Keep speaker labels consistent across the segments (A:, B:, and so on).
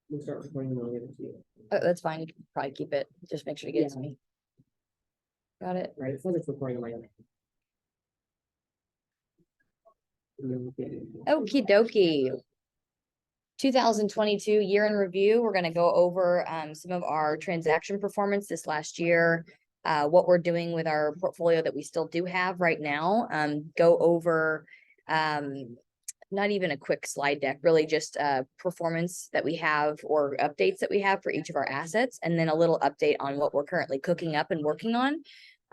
A: We'll start recording when we get it to you.
B: Oh, that's fine. You can probably keep it. Just make sure to get it to
A: Yeah.
B: me. Got it.
A: Right, it says it's recording on my end. And then we'll get it.
B: Okie dokie. 2022 year in review. We're going to go over some of our transaction performance this last year, what we're doing with our portfolio that we still do have right now. Go over not even a quick slide deck, really just performance that we have or updates that we have for each of our assets, and then a little update on what we're currently cooking up and working on.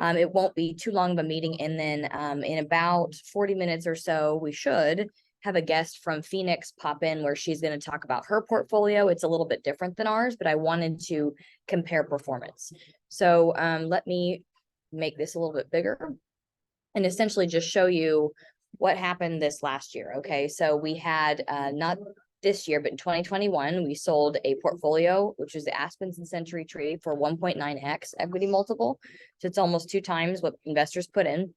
B: It won't be too long of a meeting, and then in about 40 minutes or so, we should have a guest from Phoenix pop in where she's going to talk about her portfolio. It's a little bit different than ours, but I wanted to compare performance. So let me make this a little bit bigger and essentially just show you what happened this last year. Okay, so we had not this year, but in 2021, we sold a portfolio, which is the Aspens and Century Tree, for 1.9x equity multiple. So it's almost 2 times what investors put in.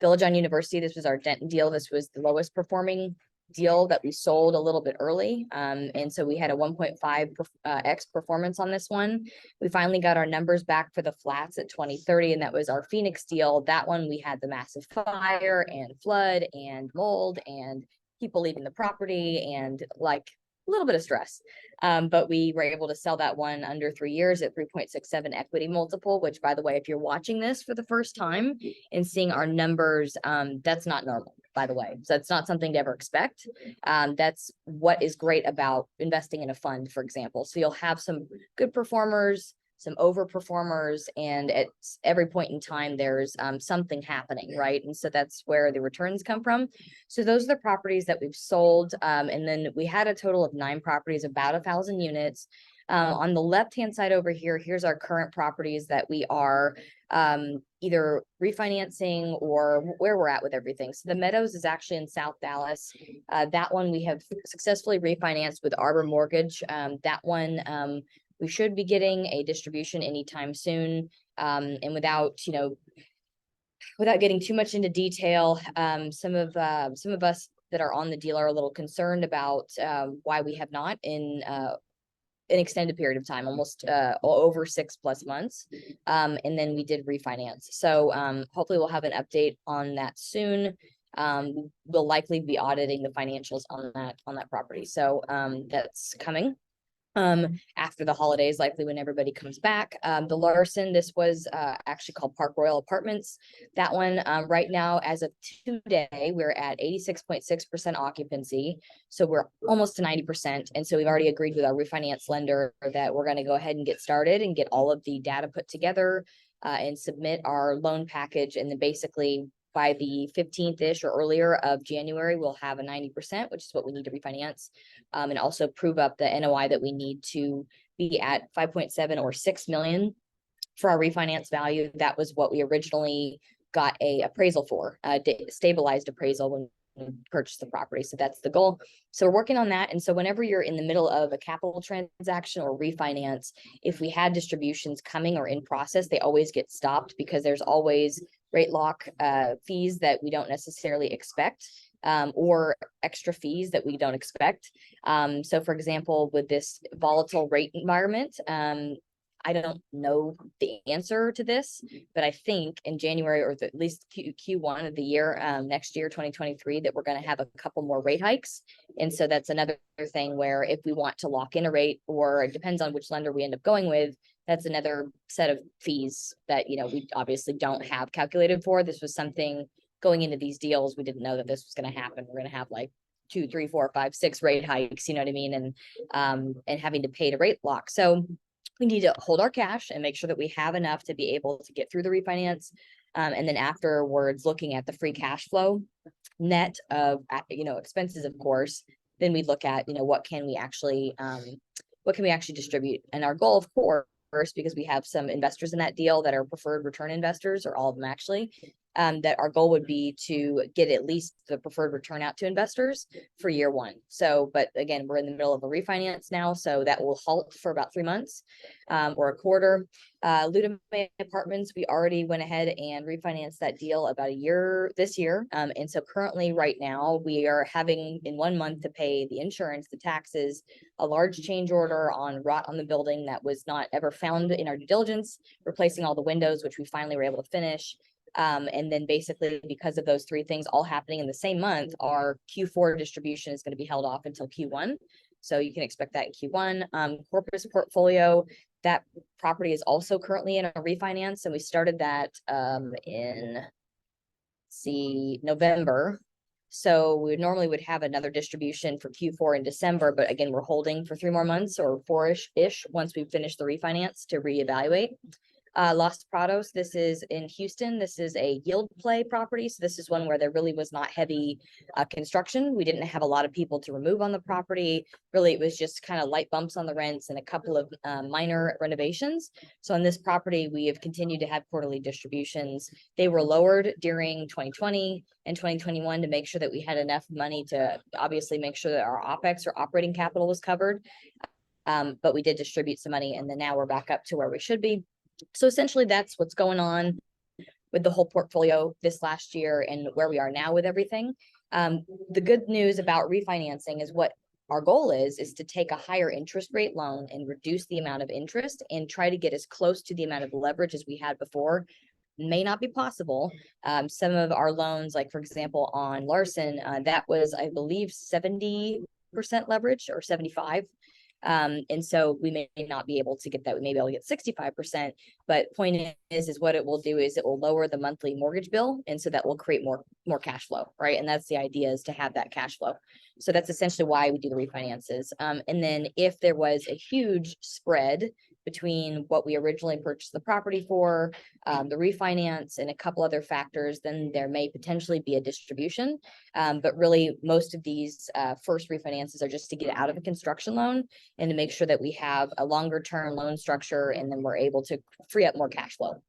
B: Village on University, this was our Denton deal. This was the lowest performing deal that we sold a little bit early. And so we had a 1.5x performance on this one. We finally got our numbers back for the flats at 2030, and that was our Phoenix deal. That one, we had the massive fire and flood and mold and people leaving the property and like a little bit of stress. But we were able to sell that one under 3 years at 3.67 equity multiple, which, by the way, if you're watching this for the first time and seeing our numbers, that's not normal, by the way. So it's not something to ever expect. That's what is great about investing in a fund, for example. So you'll have some good performers, some overperformers, and at every point in time, there's something happening, right? And so that's where the returns come from. So those are the properties that we've sold. And then we had a total of 9 properties, about 1,000 units. On the left-hand side over here, here's our current properties that we are either refinancing or where we're at with everything. So the Meadows is actually in South Dallas. That one we have successfully refinanced with Arbor Mortgage. That one, we should be getting a distribution anytime soon. And without getting too much into detail, some of us that are on the deal are a little concerned about why we have not in an extended period of time, almost over 6+ months. And then we did refinance. So hopefully we'll have an update on that soon. We'll likely be auditing the financials on that property. So that's coming after the holidays, likely when everybody comes back. The Larson, this was actually called Park Royal Apartments. That one, right now, as of today, we're at 86.6% occupancy. So we're almost to 90%. And so we've already agreed with our refinance lender that we're going to go ahead and get started and get all of the data put together and submit our loan package. And then basically by the 15th-ish or earlier of January, we'll have a 90%, which is what we need to refinance, and also prove up the NOI that we need to be at 5.7 or 6 million for our refinance value. That was what we originally got a appraisal for, stabilized appraisal when we purchased the property. So that's the goal. So we're working on that. And so whenever you're in the middle of a capital transaction or refinance, if we had distributions coming or in process, they always get stopped because there's always rate lock fees that we don't necessarily expect, or extra fees that we don't expect. So for example, with this volatile rate environment, I don't know the answer to this, but I think in January or at least Q1 of the year, next year, 2023, that we're going to have a couple more rate hikes. And so that's another thing where if we want to lock in a rate, or it depends on which lender we end up going with, that's another set of fees that, we obviously don't have calculated for. This was something going into these deals. We didn't know that this was going to happen. We're going to have like 2, 3, 4, 5, 6 rate hikes, you know what I mean? And having to pay to rate lock. So we need to hold our cash and make sure that we have enough to be able to get through the refinance. And then afterwards, looking at the free cash flow net of, expenses, of course, then we look at, what can we actually distribute? And our goal, of course, because we have some investors in that deal that are preferred return investors, or all of them actually, that our goal would be to get at least the preferred return out to investors for year one. So, but again, we're in the middle of a refinance now, so that will halt for about 3 months, or a quarter. Luda May Apartments, we already went ahead and refinanced that deal about this year. And so currently right now we are having in 1 month to pay the insurance, the taxes, a large change order on rot on the building that was not ever found in our due diligence, replacing all the windows, which we finally were able to finish. And then basically because of those 3 things all happening in the same month, our Q4 distribution is going to be held off until Q1. So you can expect that in Q1. Corpus portfolio, that property is also currently in a refinance, and we started that in November. So we normally would have another distribution for Q4 in December, but again, we're holding for 3 more months or 4-ish once we finish the refinance to reevaluate. Los Prados, this is in Houston. This is a yield play property. So this is one where there really was not heavy construction. We didn't have a lot of people to remove on the property. Really, it was just kind of light bumps on the rents and a couple of minor renovations. So on this property, we have continued to have quarterly distributions. They were lowered during 2020 and 2021 to make sure that we had enough money to obviously make sure that our OpEx or operating capital was covered. But we did distribute some money, and then now we're back up to where we should be. So essentially that's what's going on with the whole portfolio this last year and where we are now with everything. The good news about refinancing is what our goal is to take a higher interest rate loan and reduce the amount of interest and try to get as close to the amount of leverage as we had before. May not be possible. Some of our loans, like for example, on Larson, that was, I believe, 70% leverage or 75. And so we may not be able to get that. We may be able to get 65%, but point is what it will do is it will lower the monthly mortgage bill. And so that will create more cash flow, right? And that's the idea, is to have that cash flow. So that's essentially why we do the refinances. And then if there was a huge spread between what we originally purchased the property for, the refinance, and a couple other factors, then there may potentially be a distribution. But really, most of these first refinances are just to get out of a construction loan and to make sure that we have a longer term loan structure, and then we're able to free up more cash flow.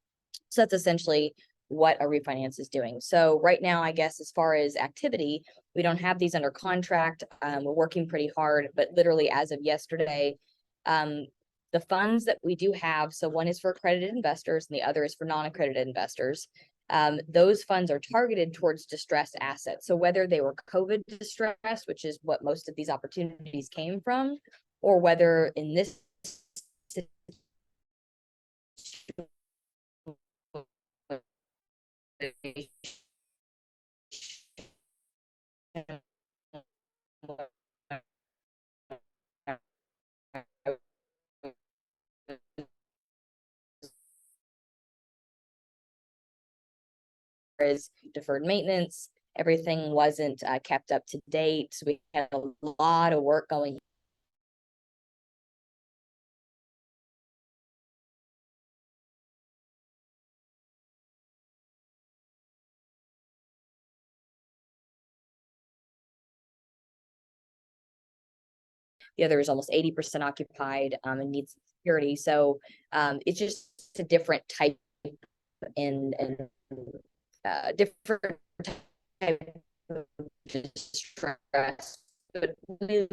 B: So that's essentially what a refinance is doing. So right now, I guess, as far as activity, we don't have these under contract. We're working pretty hard, but literally as of yesterday, the funds that we do have, so one is for accredited investors and the other is for non-accredited investors. Those funds are targeted towards distressed assets. So whether they were COVID distress, which is what most of these opportunities came from, or whether in this is deferred maintenance, everything wasn't kept up to date. So we had a lot of work going. The other is almost 80% occupied and needs security. So it's just a different type and different type of distress. But we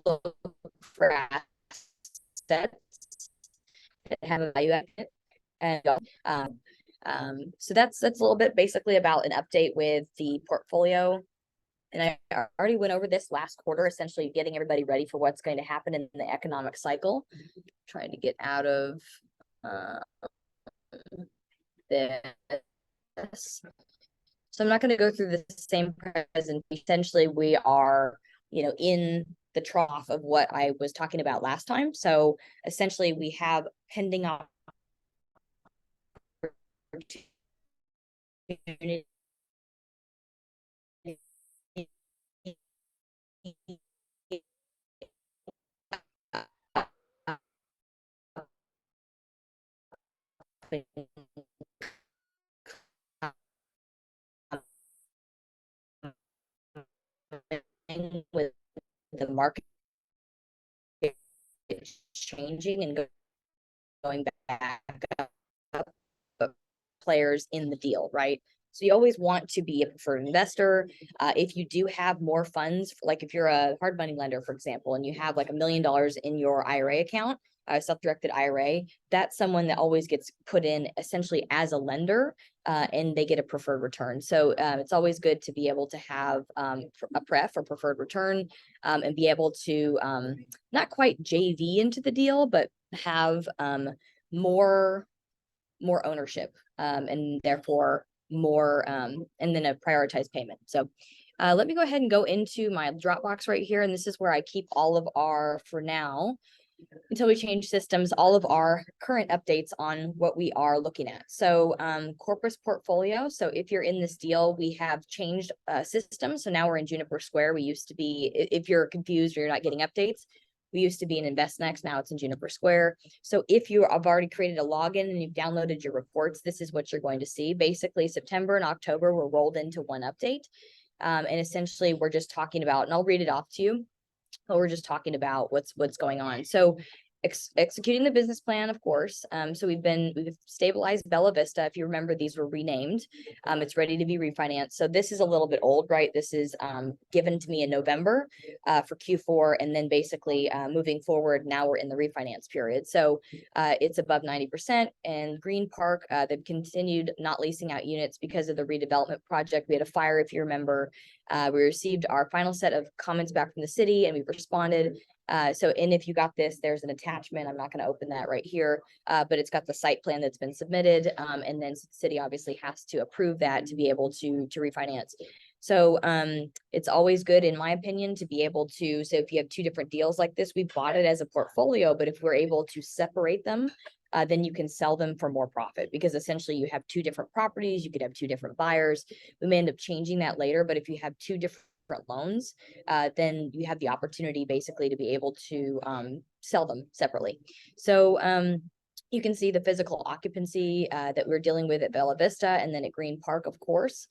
B: look for assets that have a value at it. And so that's a little bit basically about an update with the portfolio. And I already went over this last quarter, essentially getting everybody ready for what's going to happen in the economic cycle. Trying to get out of this. So I'm not going to go through the same presentation. Essentially, we are, in the trough of what I was talking about last time. So essentially, we have pending opportunity with the market changing and going back up players in the deal, right? So you always want to be a preferred investor. If you do have more funds, like if you're a hard money lender, for example, and you have like $1 million in your IRA account, a self-directed IRA, that's someone that always gets put in essentially as a lender, and they get a preferred return. So it's always good to be able to have a pref or preferred return, and be able to not quite JV into the deal, but have more ownership, and therefore more and then a prioritized payment. So let me go ahead and go into my Dropbox right here, and this is where I keep all of our, for now, until we change systems, all of our current updates on what we are looking at. So Corpus portfolio. So if you're in this deal, we have changed systems. So now we're in Juniper Square. We used to be, if you're confused or you're not getting updates, we used to be in InvestNext. Now it's in Juniper Square. So if you have already created a login and you've downloaded your reports, this is what you're going to see. Basically, September and October were rolled into one update. And essentially, we're just talking about, and I'll read it off to you, but we're just talking about what's going on. So executing the business plan, of course. So we've stabilized Bella Vista. If you remember, these were renamed. It's ready to be refinanced. So this is a little bit old, right? This is given to me in November for Q4. And then basically moving forward, now we're in the refinance period. So it's above 90%. And Green Park, they've continued not leasing out units because of the redevelopment project. We had a fire, if you remember. We received our final set of comments back from the city and we've responded. And if you got this, there's an attachment. I'm not going to open that right here, but it's got the site plan that's been submitted. And then the city obviously has to approve that to be able to refinance. So it's always good, in my opinion, to be able to, so if you have two different deals like this, we bought it as a portfolio, but if we're able to separate them, then you can sell them for more profit, because essentially you have two different properties, you could have two different buyers. We may end up changing that later, but if you have two different loans, then you have the opportunity basically to be able to sell them separately. So you can see the physical occupancy that we're dealing with at Bella Vista, and then at Green Park, of course,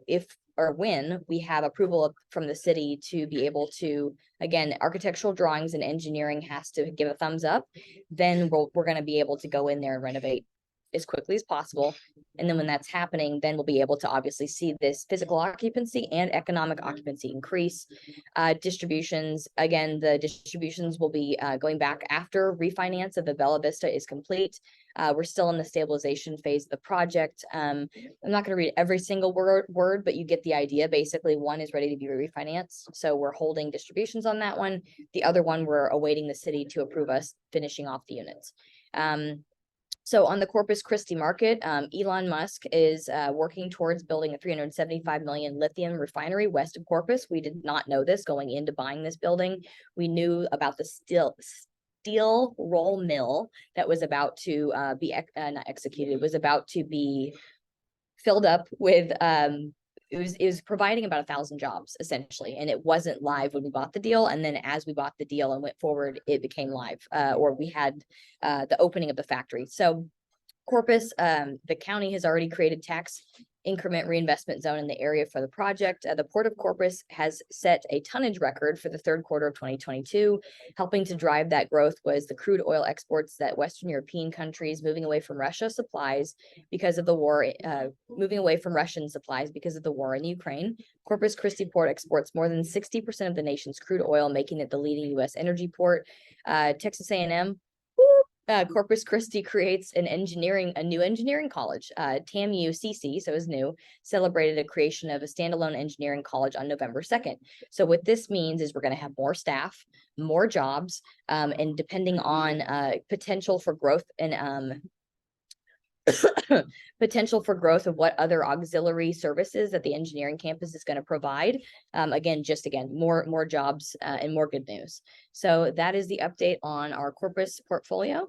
B: if or when we have approval from the city to be able to, again, architectural drawings and engineering has to give a thumbs up, then we're going to be able to go in there and renovate as quickly as possible. And then when that's happening, then we'll be able to obviously see this physical occupancy and economic occupancy increase. Distributions, again, the distributions will be going back after refinance of the Bella Vista is complete. We're still in the stabilization phase of the project. I'm not going to read every single word, but you get the idea. Basically, one is ready to be refinanced. So we're holding distributions on that one. The other one, we're awaiting the city to approve us finishing off the units. So on the Corpus Christi market, Elon Musk is working towards building a 375 million lithium refinery west of Corpus. We did not know this going into buying this building. We knew about the steel roll mill that was about to be not executed. It was about to be filled up with it was providing about 1,000 jobs essentially, and it wasn't live when we bought the deal. And then as we bought the deal and went forward, it became live, or we had the opening of the factory. So Corpus, the county has already created tax increment reinvestment zone in the area for the project. The Port of Corpus has set a tonnage record for the third quarter of 2022. Helping to drive that growth was the crude oil exports that Western European countries moving away from Russia supplies because of the war, moving away from Russian supplies because of the war in Ukraine. Corpus Christi Port exports more than 60% of the nation's crude oil, making it the leading U.S. energy port. Texas A&M, Corpus Christi creates a new engineering college. TAMU CC, so is new, celebrated a creation of a standalone engineering college on November 2nd. So what this means is we're going to have more staff, more jobs, and depending on potential for growth and potential for growth of what other auxiliary services that the engineering campus is going to provide. Again, more jobs and more good news. So that is the update on our Corpus portfolio.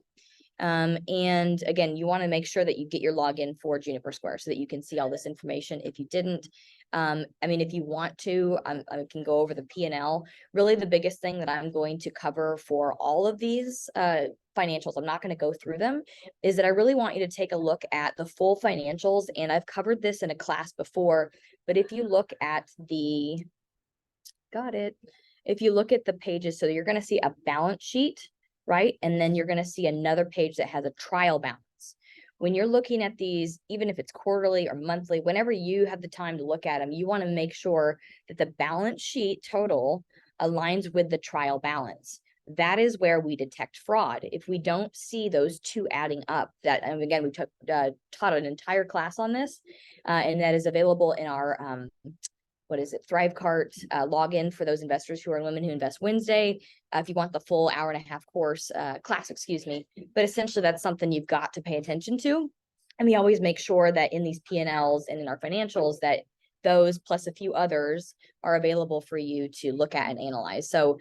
B: And again, you want to make sure that you get your login for Juniper Square so that you can see all this information. If you didn't, I mean, if you want to, I can go over the P&L. Really, the biggest thing that I'm going to cover for all of these financials, I'm not going to go through them, is that I really want you to take a look at the full financials. And I've covered this in a class before, but if you look at if you look at the pages, so you're going to see a balance sheet, right? And then you're going to see another page that has a trial balance. when you're looking at these, even if it's quarterly or monthly, whenever you have the time to look at them, you want to make sure that the balance sheet total aligns with the trial balance. That is where we detect fraud. If we don't see those two adding up, that, and again, we taught an entire class on this, and that is available in our what is it, Thrivecart login for those investors who are Women Who Invest Wednesday. If you want the full hour-and-a-half course class, excuse me, but essentially that's something you've got to pay attention to. And we always make sure that in these P&Ls and in our financials that those plus a few others are available for you to look at and analyze. So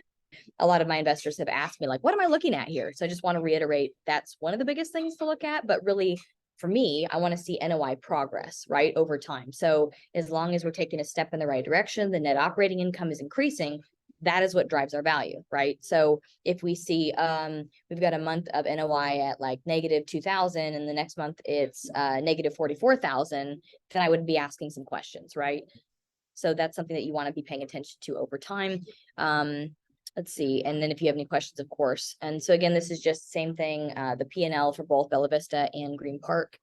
B: a lot of my investors have asked me, like, what am I looking at here? So I just want to reiterate, that's one of the biggest things to look at, but really for me, I want to see NOI progress, right, over time. So as long as we're taking a step in the right direction, the net operating income is increasing, that is what drives our value, right? So if we see we've got a month of NOI at like -2,000 and the next month it's -44,000, then I would be asking some questions, right? So that's something that you want to be paying attention to over time. Let's see. And then if you have any questions, of course. And so again, this is just the same thing, the P&L for both Bella Vista and Green Park.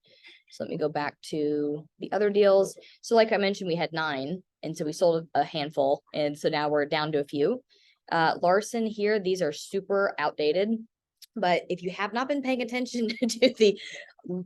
B: So let me go back to the other deals. So like I mentioned, we had 9, and so we sold a handful. And so now we're down to a few. Larson here, these are super outdated. But if you have not been paying attention to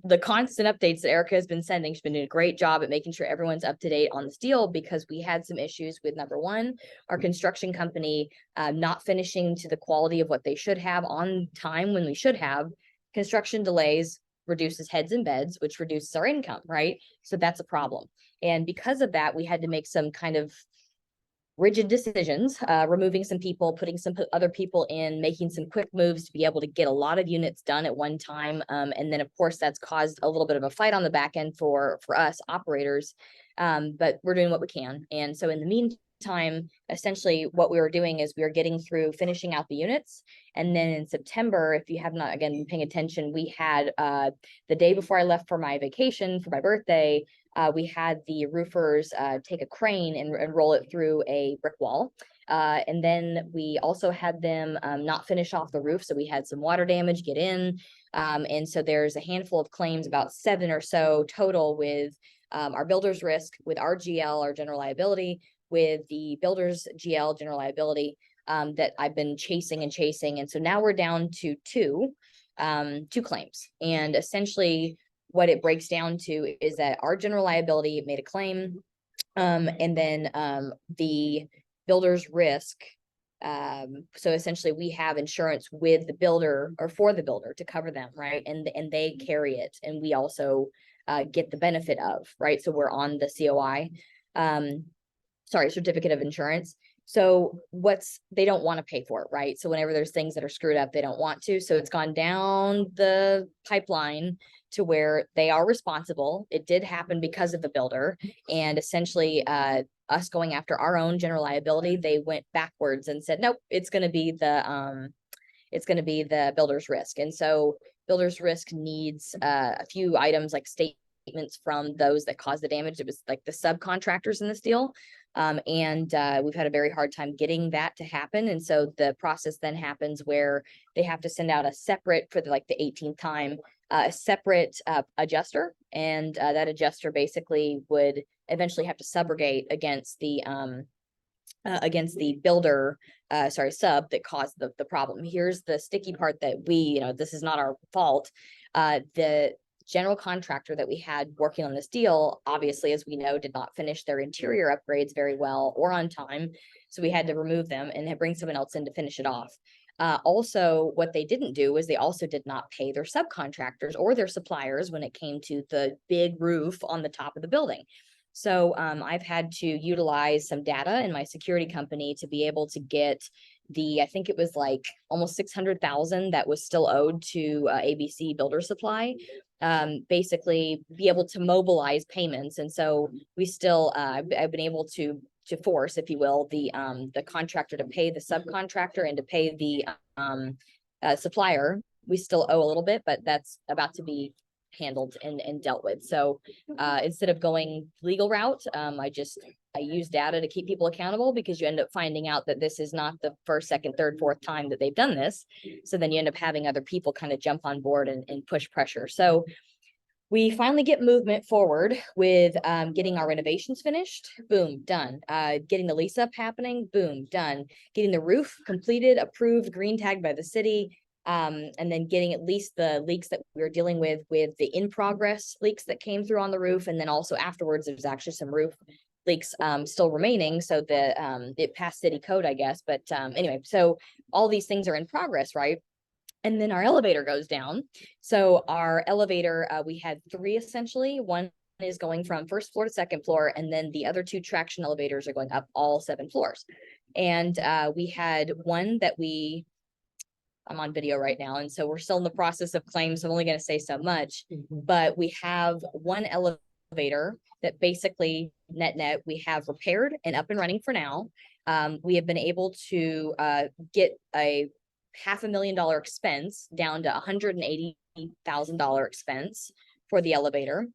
B: the constant updates that Erica has been sending, she's been doing a great job at making sure everyone's up to date on this deal, because we had some issues with, number one, our construction company not finishing to the quality of what they should have on time when we should have. Construction delays reduces heads and beds, which reduces our income, right? So that's a problem. And because of that, we had to make some kind of rigid decisions, removing some people, putting some other people in, making some quick moves to be able to get a lot of units done at one time. And then of course that's caused a little bit of a fight on the back end for us operators. But we're doing what we can. And so in the meantime, essentially what we were doing is we were getting through finishing out the units. And then in September, if you have not, again, been paying attention, we had the day before I left for my vacation, for my birthday, we had the roofers take a crane and roll it through a brick wall. And then we also had them not finish off the roof. So we had some water damage get in. And so there's a handful of claims, about 7 or so total, with our builder's risk, with our GL, our general liability, with the builder's GL, general liability, that I've been chasing. And so now we're down to two claims. And essentially what it breaks down to is that our general liability made a claim, and then the builder's risk. So essentially we have insurance with the builder, or for the builder, to cover them, right? And they carry it, and we also get the benefit of, right? So we're on the COI, certificate of insurance. So they don't want to pay for it, right? So whenever there's things that are screwed up, they don't want to. So it's gone down the pipeline to where they are responsible. It did happen because of the builder, and essentially us going after our own general liability, they went backwards and said, nope, it's going to be the builder's risk. And so builder's risk needs a few items, like statements from those that caused the damage. It was like the subcontractors in this deal. And we've had a very hard time getting that to happen. And so the process then happens where they have to send out a separate, for the 18th time, a separate adjuster. And that adjuster basically would eventually have to subrogate against the builder, sub that caused the problem. Here's the sticky part that this is not our fault. The general contractor that we had working on this deal, obviously, as we know, did not finish their interior upgrades very well or on time. So we had to remove them and bring someone else in to finish it off. Also, what they didn't do is they also did not pay their subcontractors or their suppliers when it came to the big roof on the top of the building. So I've had to utilize some data in my security company to be able to get I think it was like almost 600,000 that was still owed to ABC Builder Supply, basically be able to mobilize payments. And so we still, I've been able to force, if you will, the contractor to pay the subcontractor and to pay the supplier. We still owe a little bit, but that's about to be handled and dealt with. So instead of going legal route, I use data to keep people accountable, because you end up finding out that this is not the first, second, third, fourth time that they've done this. So then you end up having other people kind of jump on board and push pressure. So We finally get movement forward with getting our renovations finished. Boom, done. Getting the lease up happening. Boom, done. Getting the roof completed, approved, green tagged by the city. And then getting at least the leaks that we were dealing with the in progress leaks that came through on the roof. And then also afterwards, there's actually some roof leaks still remaining. So it passed city code, I guess. But anyway, so all these things are in progress, right? And then our elevator goes down. So our elevator, we had three essentially. One is going from first floor to second floor, and then the other two traction elevators are going up all 7 floors. And we had one that I'm on video right now, and so we're still in the process of claims. So I'm only going to say so much, but we have one elevator that basically net we have repaired and up and running for now. We have been able to get a $500,000 expense down to $180,000 expense for the elevator.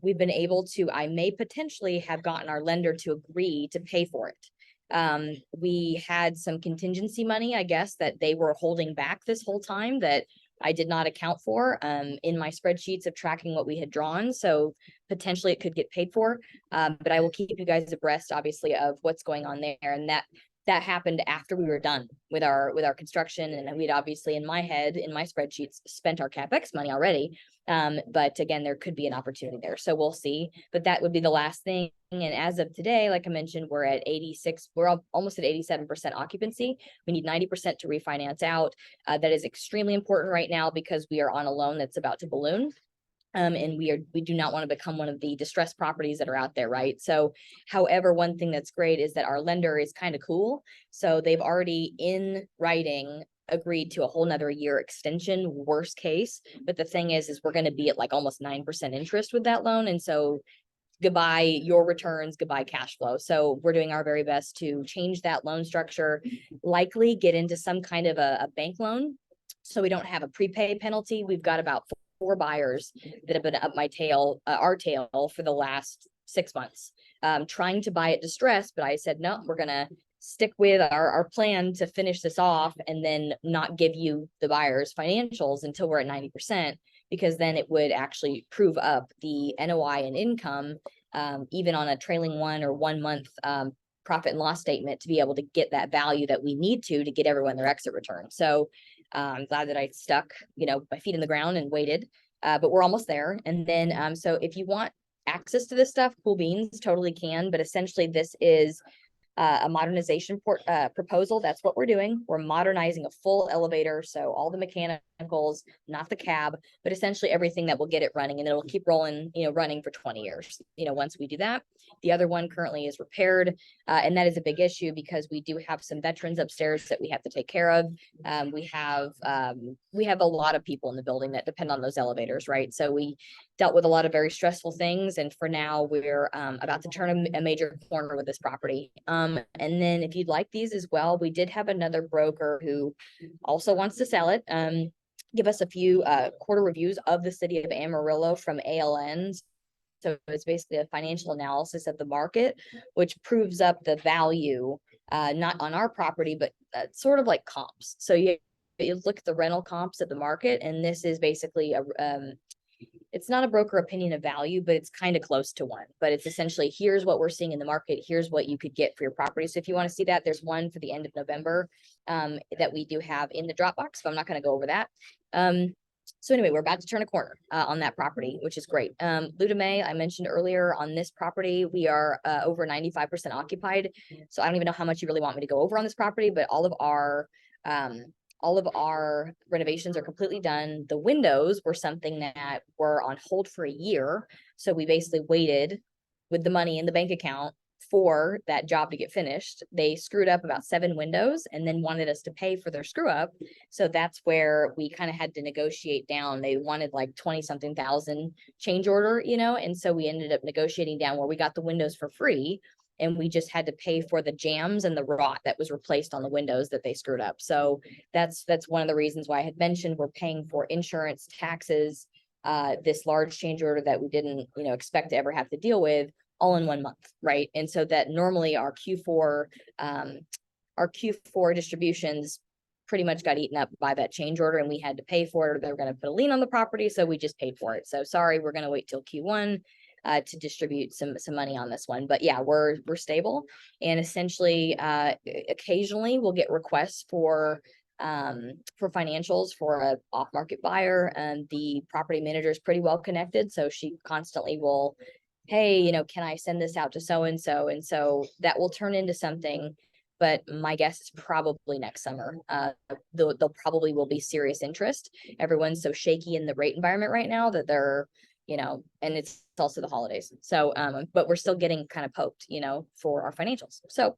B: We've been able to, I may potentially have gotten our lender to agree to pay for it. We had some contingency money, I guess, that they were holding back this whole time that I did not account for in my spreadsheets of tracking what we had drawn. So potentially it could get paid for, but I will keep you guys abreast, obviously, of what's going on there. And that happened after we were done with our construction, and we'd obviously in my head, in my spreadsheets, spent our CapEx money already. But again, there could be an opportunity there. So we'll see, but that would be the last thing. And as of today, like I mentioned, we're at 86, we're almost at 87% occupancy. We need 90% to refinance out. That is extremely important right now because we are on a loan that's about to balloon. And we do not want to become one of the distressed properties that are out there, right? So, however, one thing that's great is that our lender is kind of cool. So they've already in writing agreed to a whole nother year extension, worst case. But the thing is we're going to be at like almost 9% interest with that loan. And so goodbye your returns, goodbye cash flow. So we're doing our very best to change that loan structure, likely get into some kind of a bank loan so we don't have a prepay penalty. We've got about 4 buyers that have been up our tail for the last 6 months, trying to buy it distressed. But I said, no, we're going to stick with our plan to finish this off and then not give you the buyers financials until we're at 90%, because then it would actually prove up the NOI and income, even on a trailing 1 or 1 month profit and loss statement, to be able to get that value that we need to get everyone their exit return. So I'm glad that I stuck, my feet in the ground and waited, but we're almost there. And then, so if you want access to this stuff, cool beans, totally can. But essentially this is a modernization proposal. That's what we're doing. We're modernizing a full elevator. So all the mechanicals, not the cab, but essentially everything that will get it running, and it'll keep rolling, running for 20 years, once we do that. The other one currently is repaired. And that is a big issue because we do have some veterans upstairs that we have to take care of. We have a lot of people in the building that depend on those elevators, right? So we dealt with a lot of very stressful things. And for now, we're about to turn a major corner with this property. And then if you'd like these as well, we did have another broker who also wants to sell it. Give us a few quarter reviews of the city of Amarillo from ALN. So it's basically a financial analysis of the market, which proves up the value, not on our property, but sort of like comps. So you look at the rental comps at the market, and this is basically it's not a broker opinion of value, but it's kind of close to one. But it's essentially, here's what we're seeing in the market. Here's what you could get for your property. So if you want to see that, there's one for the end of November that we do have in the Dropbox, but I'm not going to go over that. So anyway, we're about to turn a corner on that property, which is great. Ludame, I mentioned earlier, on this property, we are over 95% occupied. So I don't even know how much you really want me to go over on this property, but all of our renovations are completely done. The windows were something that were on hold for a year. So we basically waited with the money in the bank account for that job to get finished. They screwed up about 7 windows and then wanted us to pay for their screw up. So that's where we kind of had to negotiate down. They wanted like 20 something thousand change order, and so we ended up negotiating down where we got the windows for free. And we just had to pay for the jams and the rot that was replaced on the windows that they screwed up. So that's one of the reasons why I had mentioned we're paying for insurance, taxes, this large change order that we didn't, expect to ever have to deal with, all in 1 month, right? And so that normally our Q4 distributions pretty much got eaten up by that change order and we had to pay for it, or they were going to put a lien on the property. So we just paid for it. So sorry, we're going to wait till Q1 to distribute some money on this one. But yeah, we're stable. And essentially, occasionally we'll get requests for financials for a off-market buyer, and the property manager is pretty well connected. So she constantly will, hey, you know, can I send this out to so-and-so? And so that will turn into something. But my guess is probably next summer. They'll probably will be serious interest. Everyone's so shaky in the rate environment right now that they're, you know, and it's also the holidays. So, but we're still getting kind of poked, you know, for our financials. So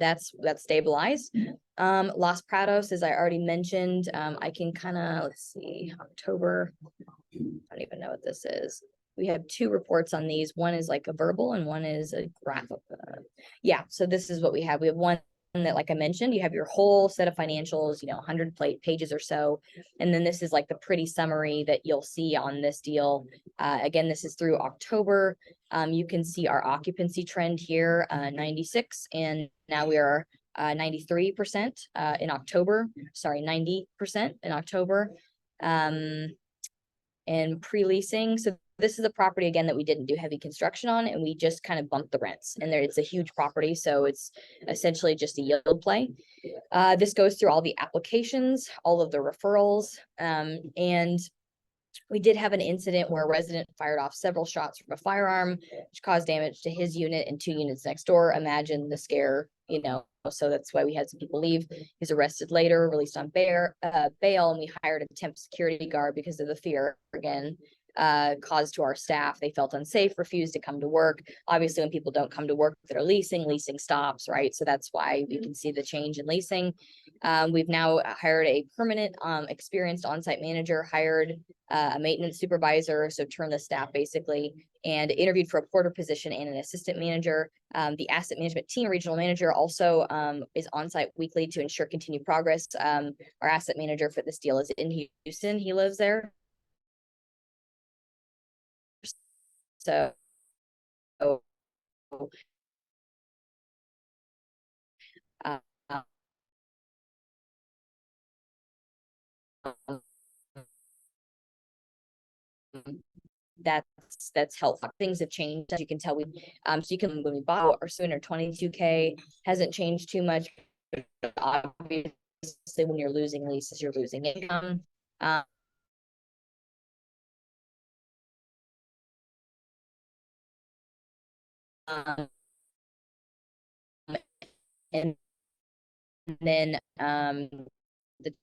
B: that's stabilized. Los Prados, as I already mentioned, I can kind of, let's see, October. I don't even know what this is. We have two reports on these. One is like a verbal and one is a graphic. Yeah, so this is what we have. We have one that, like I mentioned, you have your whole set of financials, you know, 100 pages or so. And then this is like the pretty summary that you'll see on this deal. Again, this is through October. You can see our occupancy trend here, 96, and now we are 93% in October. Sorry, 90% in October. And pre-leasing. So this is a property again that we didn't do heavy construction on, and we just kind of bumped the rents. And there, it's a huge property, so it's essentially just a yield play. This goes through all the applications, all of the referrals, and we did have an incident where a resident fired off several shots from a firearm, which caused damage to his unit and 2 units next door. Imagine the scare, you know. So that's why we had some people leave. He was arrested later, released on bail, and we hired a temp security guard because of the fear again caused to our staff. They felt unsafe, refused to come to work. Obviously, when people don't come to work that are leasing stops, right? So that's why we can see the change in leasing. We've now hired a permanent, experienced on-site manager, hired a maintenance supervisor, so turn the staff basically, and interviewed for a porter position and an assistant manager. The asset management team regional manager also is on-site weekly to ensure continued progress. Our asset manager for this deal is in Houston. He lives there. So uh, that's helpful. Things have changed, as you can tell. We so you can, when we bought our sooner 22K hasn't changed too much. Obviously, when you're losing leases, you're losing income. And then the